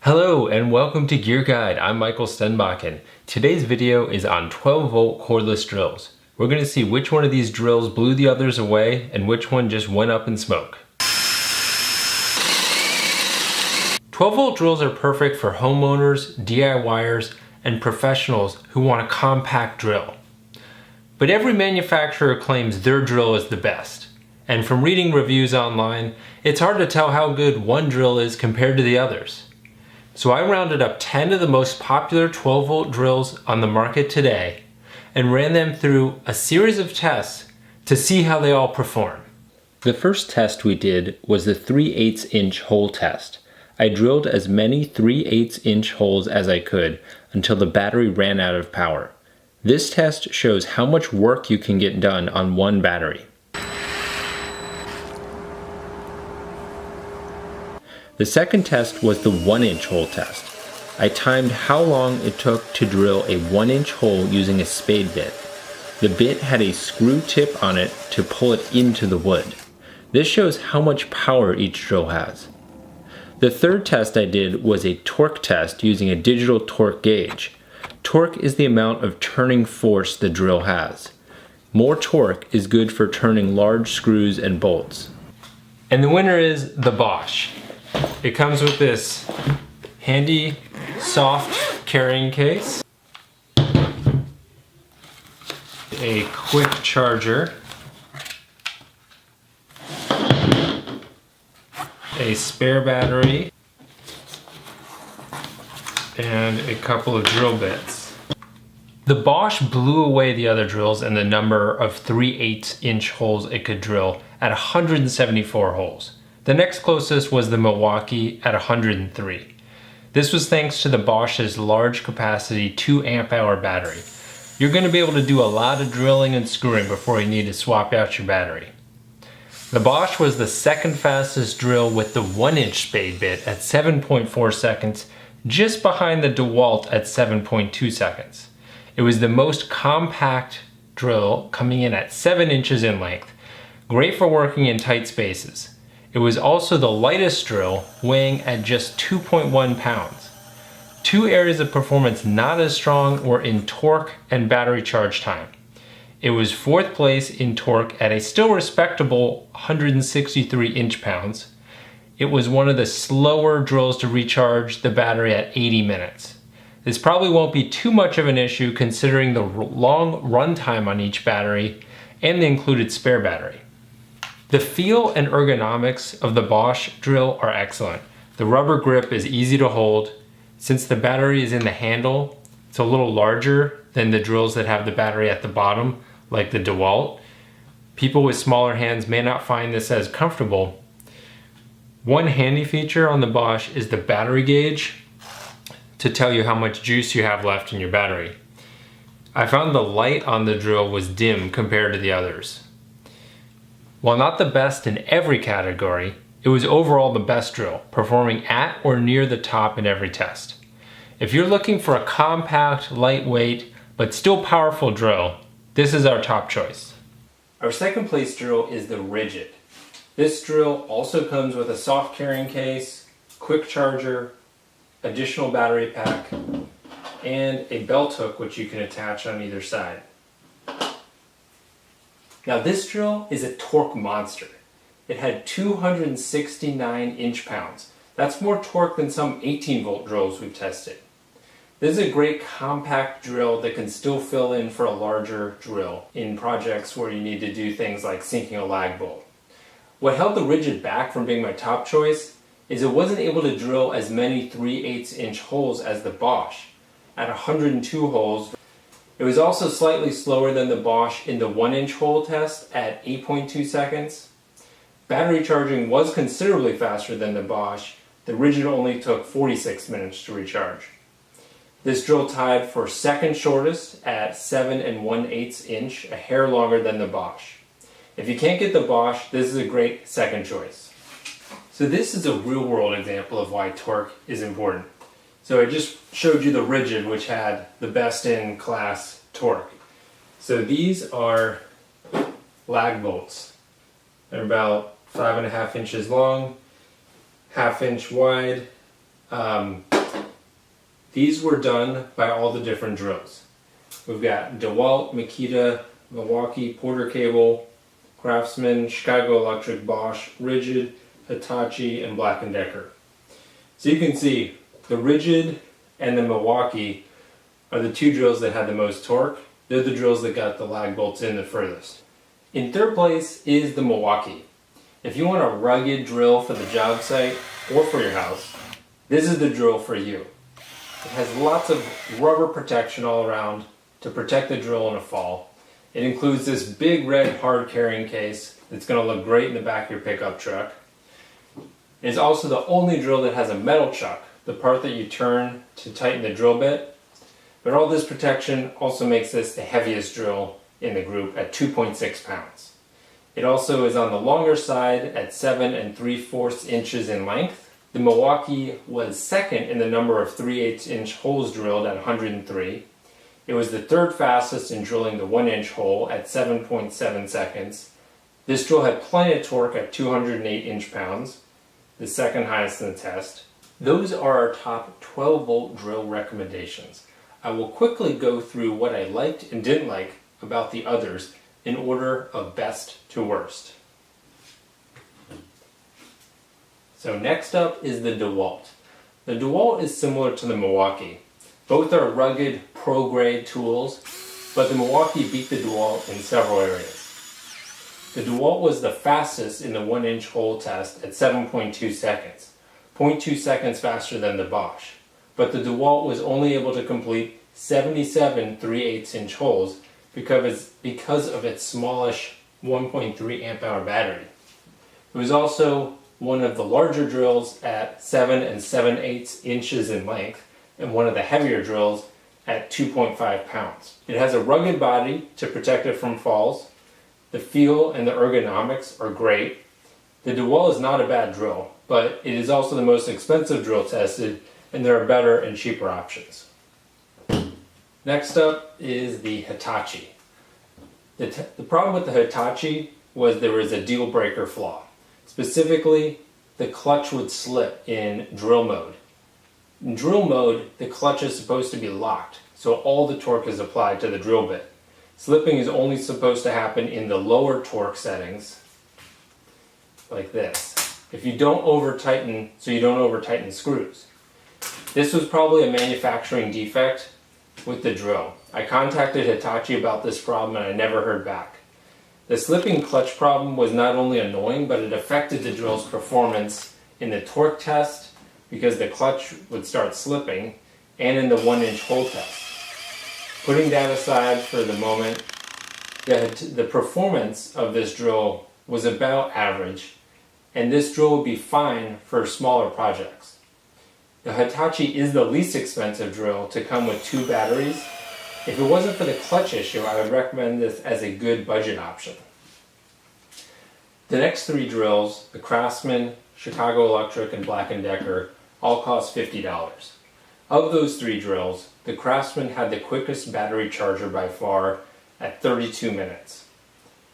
Hello and welcome to Gear Guide. I'm Michael Stenbakken. Today's video is on 12-volt cordless drills. We're going to see which one of these drills blew the others away and which one just went up in smoke. 12-volt drills are perfect for homeowners, DIYers, and professionals who want a compact drill. But every manufacturer claims their drill is the best. And from reading reviews online, it's hard to tell how good one drill is compared to the others. So I rounded up 10 of the most popular 12-volt drills on the market today and ran them through a series of tests to see how they all perform. The first test we did was the 3/8 inch hole test. I drilled as many 3/8 inch holes as I could until the battery ran out of power. This test shows how much work you can get done on one battery. The second test was the 1-inch hole test. I timed how long it took to drill a 1-inch hole using a spade bit. The bit had a screw tip on it to pull it into the wood. This shows how much power each drill has. The third test I did was a torque test using a digital torque gauge. Torque is the amount of turning force the drill has. More torque is good for turning large screws and bolts. And the winner is the Bosch. It comes with this handy, soft carrying case, a quick charger, a spare battery, and a couple of drill bits. The Bosch blew away the other drills in the number of 3/8 inch holes it could drill at 174 holes. The next closest was the Milwaukee at 103. This was thanks to the Bosch's large capacity 2 amp hour battery. You're going to be able to do a lot of drilling and screwing before you need to swap out your battery. The Bosch was the second fastest drill with the 1-inch spade bit at 7.4 seconds, just behind the DeWalt at 7.2 seconds. It was the most compact drill, coming in at 7 inches in length, great for working in tight spaces. It was also the lightest drill, weighing at just 2.1 pounds. Two areas of performance not as strong were in torque and battery charge time. It was 4th place in torque at a still respectable 163 inch-pounds. It was one of the slower drills to recharge the battery at 80 minutes. This probably won't be too much of an issue considering the long runtime on each battery and the included spare battery. The feel and ergonomics of the Bosch drill are excellent. The rubber grip is easy to hold. Since the battery is in the handle, it's a little larger than the drills that have the battery at the bottom, like the DeWalt. People with smaller hands may not find this as comfortable. One handy feature on the Bosch is the battery gauge to tell you how much juice you have left in your battery. I found the light on the drill was dim compared to the others. While not the best in every category, it was overall the best drill, performing at or near the top in every test. If you're looking for a compact, lightweight, but still powerful drill, this is our top choice. Our second place drill is the Ridgid. This drill also comes with a soft carrying case, quick charger, additional battery pack, and a belt hook which you can attach on either side. Now this drill is a torque monster. It had 269 inch-pounds. That's more torque than some 18-volt drills we've tested. This is a great compact drill that can still fill in for a larger drill in projects where you need to do things like sinking a lag bolt. What held the Ridgid back from being my top choice is it wasn't able to drill as many 3/8 inch holes as the Bosch at 102 holes. It was also slightly slower than the Bosch in the 1-inch hole test at 8.2 seconds. Battery charging was considerably faster than the Bosch. The Ridgid only took 46 minutes to recharge. This drill tied for second shortest at 7 1/8 inch, a hair longer than the Bosch. If you can't get the Bosch, this is a great second choice. So this is a real-world example of why torque is important. So I just showed you the Ridgid, which had the best-in-class torque. So these are lag bolts. They're about 5.5 inches long, 1/2 inch wide. These were done by all the different drills. We've got DeWalt, Makita, Milwaukee, Porter Cable, Craftsman, Chicago Electric, Bosch, Ridgid, Hitachi, and Black & Decker. So you can see the Ridgid and the Milwaukee are the two drills that had the most torque. They're the drills that got the lag bolts in the furthest. In third place is the Milwaukee. If you want a rugged drill for the job site or for your house, this is the drill for you. It has lots of rubber protection all around to protect the drill in a fall. It includes this big red hard carrying case that's going to look great in the back of your pickup truck. It's also the only drill that has a metal chuck, the part that you turn to tighten the drill bit. But all this protection also makes this the heaviest drill in the group at 2.6 pounds. It also is on the longer side at 7 3/4 inches in length. The Milwaukee was second in the number of 3/8 inch holes drilled at 103. It was the third fastest in drilling the 1 inch hole at 7.7 seconds. This drill had plenty of torque at 208 inch-pounds, the second highest in the test. Those are our top 12 volt drill recommendations. I will quickly go through what I liked and didn't like about the others in order of best to worst. So next up is the DeWalt. The DeWalt is similar to the Milwaukee. Both are rugged, pro-grade tools, but the Milwaukee beat the DeWalt in several areas. The DeWalt was the fastest in the 1 inch hole test at 7.2 seconds, 0.2 seconds faster than the Bosch. But the DeWalt was only able to complete 77 3/8 inch holes because of its smallish 1.3 amp hour battery. It was also one of the larger drills at 7 7/8 inches in length and one of the heavier drills at 2.5 pounds. It has a rugged body to protect it from falls. The feel and the ergonomics are great. The DeWalt is not a bad drill, but it is also the most expensive drill tested, and there are better and cheaper options. Next up is the Hitachi. The problem with the Hitachi was there was a deal breaker flaw. Specifically, the clutch would slip in drill mode. In drill mode, the clutch is supposed to be locked, so all the torque is applied to the drill bit. Slipping is only supposed to happen in the lower torque settings, like this. If you don't over-tighten, so you don't over-tighten screws. This was probably a manufacturing defect with the drill. I contacted Hitachi about this problem and I never heard back. The slipping clutch problem was not only annoying, but it affected the drill's performance in the torque test because the clutch would start slipping, and in the 1 inch hole test. Putting that aside for the moment, the performance of this drill was about average, and this drill would be fine for smaller projects. The Hitachi is the least expensive drill to come with 2 batteries. If it wasn't for the clutch issue, I would recommend this as a good budget option. The next 3 drills, the Craftsman, Chicago Electric, and Black & Decker, all cost $50. Of those 3 drills, the Craftsman had the quickest battery charger by far at 32 minutes.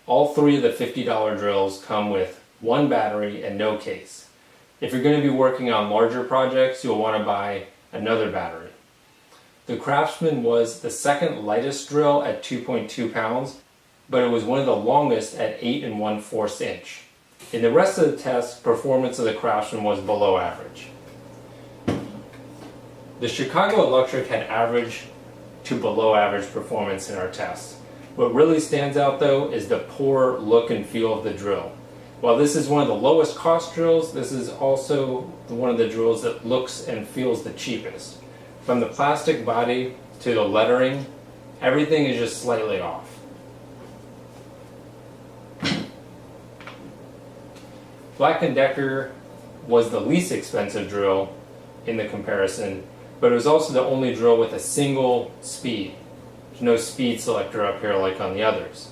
All 3 of the $50 drills come with 1 battery and no case. If you're going to be working on larger projects, you'll want to buy another battery. The Craftsman was the second lightest drill at 2.2 pounds, but it was one of the longest at 8 1/4 inch. In the rest of the test, performance of the Craftsman was below average. The Chicago Electric had average to below average performance in our tests. What really stands out though is the poor look and feel of the drill. While this is one of the lowest cost drills, this is also one of the drills that looks and feels the cheapest. From the plastic body to the lettering, everything is just slightly off. Black & Decker was the least expensive drill in the comparison, but it was also the only drill with a single speed. There's no speed selector up here like on the others.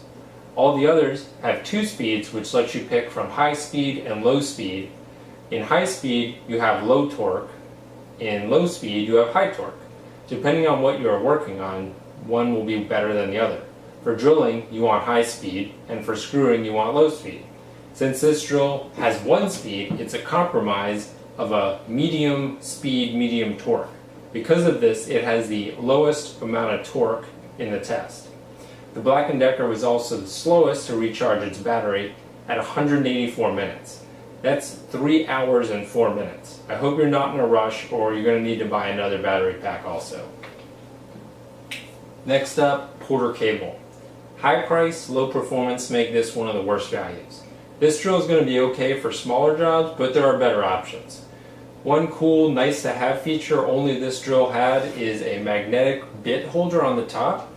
All the others have 2 speeds, which lets you pick from high speed and low speed. In high speed, you have low torque. In low speed, you have high torque. Depending on what you are working on, one will be better than the other. For drilling, you want high speed, and for screwing, you want low speed. Since this drill has 1 speed, it's a compromise of a medium speed, medium torque. Because of this, it has the lowest amount of torque in the test. The Black & Decker was also the slowest to recharge its battery at 184 minutes. That's 3 hours and 4 minutes. I hope you're not in a rush, or you're going to need to buy another battery pack also. Next up, Porter cable. High price, low performance make this one of the worst values. This drill is going to be okay for smaller jobs, but there are better options. One cool, nice to have feature only this drill had is a magnetic bit holder on the top.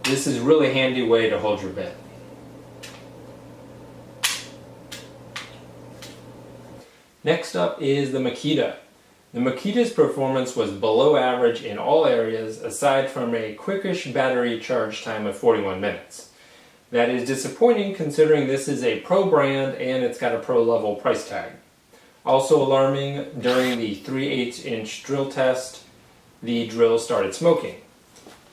This is a really handy way to hold your bit. Next up is the Makita. The Makita's performance was below average in all areas aside from a quickish battery charge time of 41 minutes. That is disappointing considering this is a pro brand and it's got a pro level price tag. Also alarming, during the 3/8 inch drill test, the drill started smoking.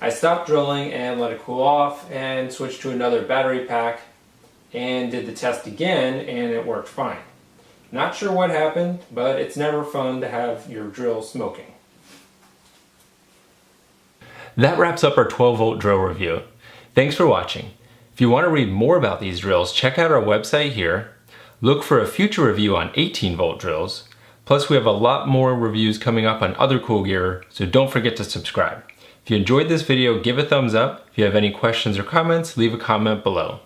I stopped drilling and let it cool off and switched to another battery pack and did the test again, and it worked fine. Not sure what happened, but it's never fun to have your drill smoking. That wraps up our 12-volt drill review. Thanks for watching. If you want to read more about these drills, check out our website here. Look for a future review on 18-volt drills. Plus, we have a lot more reviews coming up on other cool gear, so don't forget to subscribe. If you enjoyed this video, give a thumbs up. If you have any questions or comments, leave a comment below.